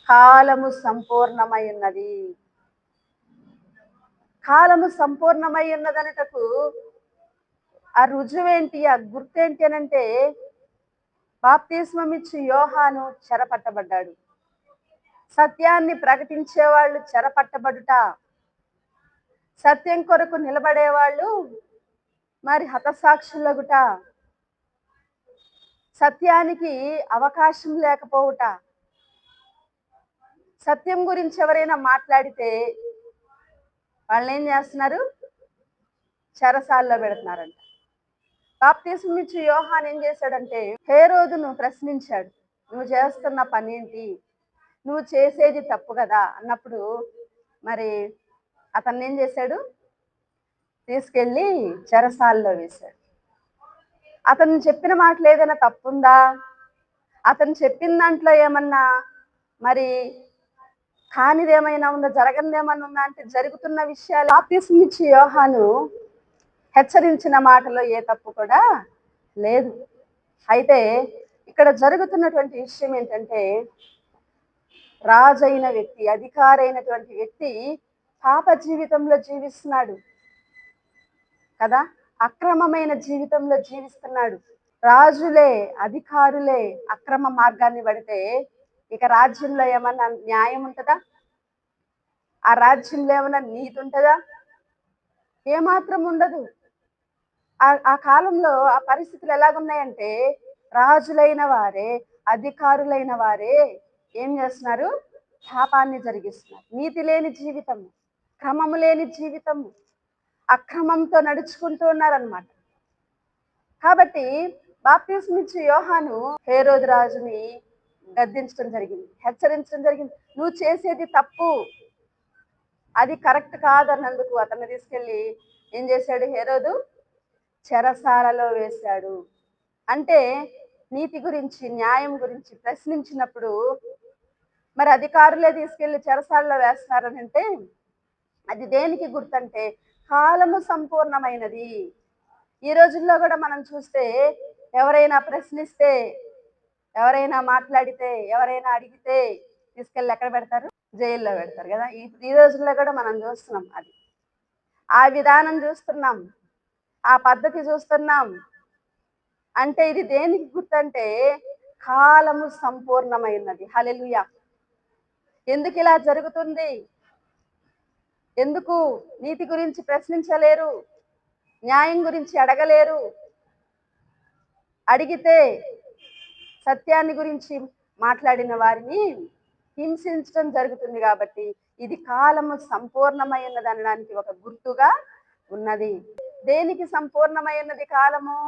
కాలము సంపూర్ణమై ఉన్నది. కాలము సంపూర్ణమై ఉన్నదనుటకు ఆ రుజువేంటి? ఆ గుర్తేంటి అనంటే, బాప్తిస్మమిచ్చు యోహాను చెరపట్టబడ్డాడు. సత్యాన్ని ప్రకటించేవాళ్ళు చెరపట్టబడుట, సత్యం కొరకు నిలబడేవాళ్ళు మరి హతసాక్షులగుట, సత్యానికి అవకాశం లేకపోవుట, సత్యం గురించి ఎవరైనా మాట్లాడితే వాళ్ళేం చేస్తున్నారు? చెరసాల్లో పెడుతున్నారంట. బాప్తిస్మమిచ్చు యోహాను ఏం చేశాడంటే, హేరోదును ప్రశ్నించాడు. నువ్వు చేస్తున్న పనేంటి? నువ్వు చేసేది తప్పు కదా అన్నప్పుడు మరి అతన్ని ఏం చేశాడు? తీసుకెళ్ళి చెరసాల్లో వేశాడు. అతను చెప్పిన మాటలు ఏదైనా తప్పుందా? అతను చెప్పిన దాంట్లో ఏమన్నా మరి కానిదేమైనా ఉందా? జరగనిదేమన్నా ఉందా అంటే జరుగుతున్న విషయాలు బాప్తిస్మమిచ్చు యోహాను హెచ్చరించిన మాటలో ఏ తప్పు కూడా లేదు. అయితే ఇక్కడ జరుగుతున్నటువంటి విషయం ఏంటంటే, రాజైన వ్యక్తి, అధికారైనటువంటి వ్యక్తి పాప జీవితంలో జీవిస్తున్నాడు కదా, అక్రమమైన జీవితంలో జీవిస్తున్నాడు. రాజులే, అధికారులే అక్రమ మార్గాన్ని పడితే ఇక రాజ్యంలో ఏమన్నా న్యాయం ఉంటుందా? ఆ రాజ్యంలో ఏమన్నా నీతి ఉంటుందా? ఏమాత్రం ఉండదు. ఆ కాలంలో ఆ పరిస్థితులు ఎలాగున్నాయంటే, రాజులైన వారే, అధికారులైన వారే ఏం చేస్తున్నారు? పాపాన్ని జరిగిస్తున్నారు. నీతి లేని జీవితము, క్రమము లేని జీవితము, అక్రమంతో నడుచుకుంటూ ఉన్నారనమాట. కాబట్టి బాప్తిస్మమిచ్చు యోహాను హేరోదు రాజుని గద్దించడం జరిగింది, హెచ్చరించడం జరిగింది. నువ్వు చేసేది తప్పు, అది కరెక్ట్ కాదన్నందుకు అతన్ని తీసుకెళ్ళి ఏం చేశాడు? హేరోదు చెరసాలలో వేశాడు. అంటే నీతి గురించి, న్యాయం గురించి ప్రశ్నించినప్పుడు మరి అధికారులే తీసుకెళ్లి చెరసాలలో వేస్తున్నారని అంటే అది దేనికి గుర్తంటే, కాలము సంపూర్ణమైనది. ఈ రోజుల్లో కూడా మనం చూస్తే ఎవరైనా ప్రశ్నిస్తే, ఎవరైనా మాట్లాడితే, ఎవరైనా అడిగితే తీసుకెళ్ళి ఎక్కడ పెడతారు? జైల్లో పెడతారు కదా. ఈ రోజుల్లో కూడా మనం చూస్తున్నాం అది. ఆ విధానం చూస్తున్నాం, ఆ పద్ధతి చూస్తున్నాం. అంటే ఇది దేనికి గుర్తంటే, కాలము సంపూర్ణమైనది. హల్లెలూయా. ఎందుకు ఇలా జరుగుతుంది? ఎందుకు నీతి గురించి ప్రశ్నించలేరు? న్యాయం గురించి అడగలేరు? అడిగితే సత్యాన్ని గురించి మాట్లాడిన వారిని హింసించడం జరుగుతుంది కాబట్టి ఇది కాలము సంపూర్ణమై ఉన్నది అనడానికి ఒక గుర్తుగా ఉన్నది. దేనికి సంపూర్ణమై ఉన్నది కాలము?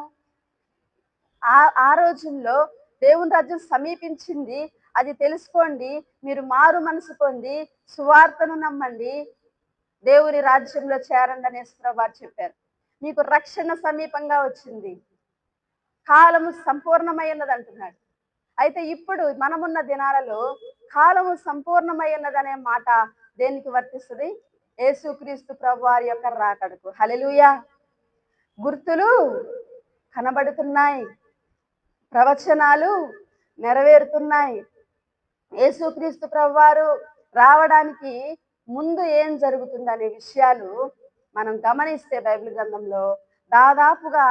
ఆ రోజుల్లో దేవుని రాజ్యం సమీపించింది, అది తెలుసుకోండి, మీరు మారు మనసు పొంది సువార్తను నమ్మండి, దేవుని రాజ్యంలో చేరండి అనేసి ప్రభువారు చెప్పారు. మీకు రక్షణ సమీపంగా వచ్చింది, కాలము సంపూర్ణమై ఉన్నది అంటున్నాడు. అయితే ఇప్పుడు మనమున్న దినాలలో కాలము సంపూర్ణమై ఉన్నదనే మాట దేనికి వర్తిస్తుంది? యేసుక్రీస్తు ప్రభువారి యొక్క రాకడకు. హల్లెలూయా. గుర్తులు కనబడుతున్నాయి, ప్రవచనాలు నెరవేరుతున్నాయి. యేసుక్రీస్తు ప్రభువారు రావడానికి ముందు ఏం జరుగుతుందనే విషయాలు మనం గమనిస్తే బైబిల్ గ్రంథంలో దాదాపుగా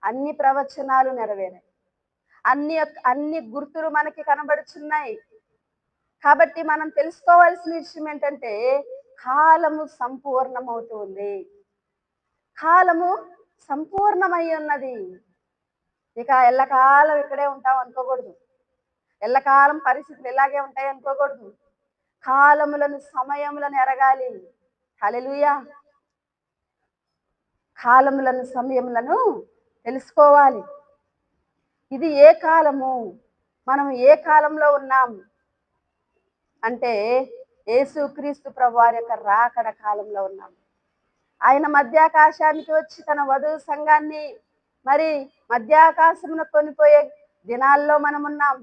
అన్ని ప్రవచనాలు నెరవేరాయి. అన్ని గుర్తులు మనకి కనబడుచున్నాయి. కాబట్టి మనం తెలుసుకోవాల్సిన విషయం ఏంటంటే, కాలము సంపూర్ణమవుతుంది. కాలము సంపూర్ణమై ఉన్నది. ఇక ఎల్లకాలం ఇక్కడే ఉంటాం అనుకోకూడదు. ఎల్లకాలం పరిస్థితులు ఇలాగే ఉంటాయి అనుకోకూడదు. కాలములను, సమయములను ఎరగాలి. హల్లెలూయా. కాలములను, సమయములను తెలుసుకోవాలి. ఇది ఏ కాలము? మనం ఏ కాలంలో ఉన్నాం అంటే, యేసుక్రీస్తు ప్రభువారి యొక్క రాకడ కాలంలో ఉన్నాం. ఆయన మధ్యాకాశానికి వచ్చి తన వధువు సంఘాన్ని మరి మధ్యాకాశమున కొనిపోయే దినాల్లో మనం ఉన్నాం.